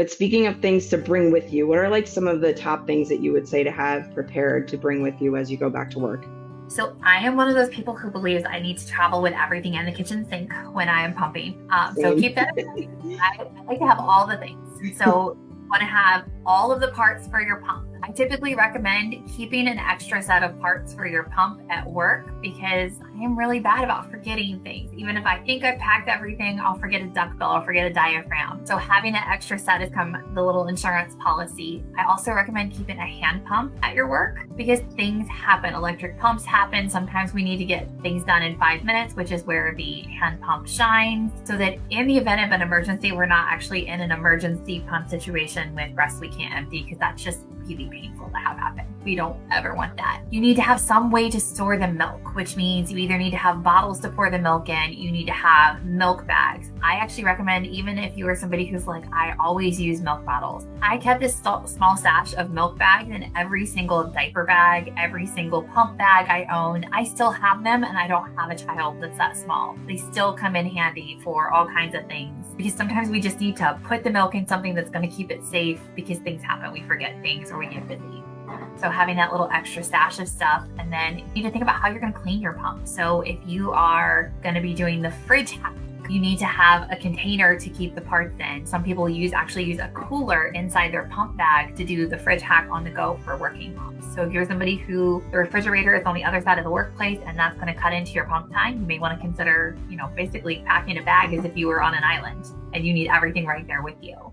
But speaking of things to bring with you, what are like some of the top things that you would say to have prepared to bring with you as you go back to work? So I am one of those people who believes I need to travel with everything in the kitchen sink when I am pumping. So Same. keep that in mind. I like to have all the things. So you want to have all of the parts for your pump. I typically recommend keeping an extra set of parts for your pump at work because I am really bad about forgetting things. Even if I think I've packed everything, I'll forget a duck bill, I'll forget a diaphragm. So having that extra set is come the little insurance policy. I also recommend keeping a hand pump at your work because things happen. Electric pumps happen. Sometimes we need to get things done in 5 minutes, which is where the hand pump shines, so that in the event of an emergency, we're not actually in an emergency pump situation with breasts we can't empty, because that's just really painful to have happen. We don't ever want that. You need to have some way to store the milk, which means you either need to have bottles to pour the milk in, you need to have milk bags. I actually recommend, even if you are somebody who's like, I always use milk bottles, I kept this small stash of milk bags in every single diaper bag, every single pump bag I own. I still have them, and I don't have a child that's that small. They still come in handy for all kinds of things, because sometimes we just need to put the milk in something that's going to keep it safe, because things happen. We forget things or we get busy. So having that little extra stash of stuff, and then you need to think about how you're going to clean your pump. So if you are going to be doing the fridge hack, you need to have a container to keep the parts in. Some people actually use a cooler inside their pump bag to do the fridge hack on the go for working moms. So if you're somebody who the refrigerator is on the other side of the workplace and that's going to cut into your pump time, you may want to consider, basically packing a bag as if you were on an island and you need everything right there with you.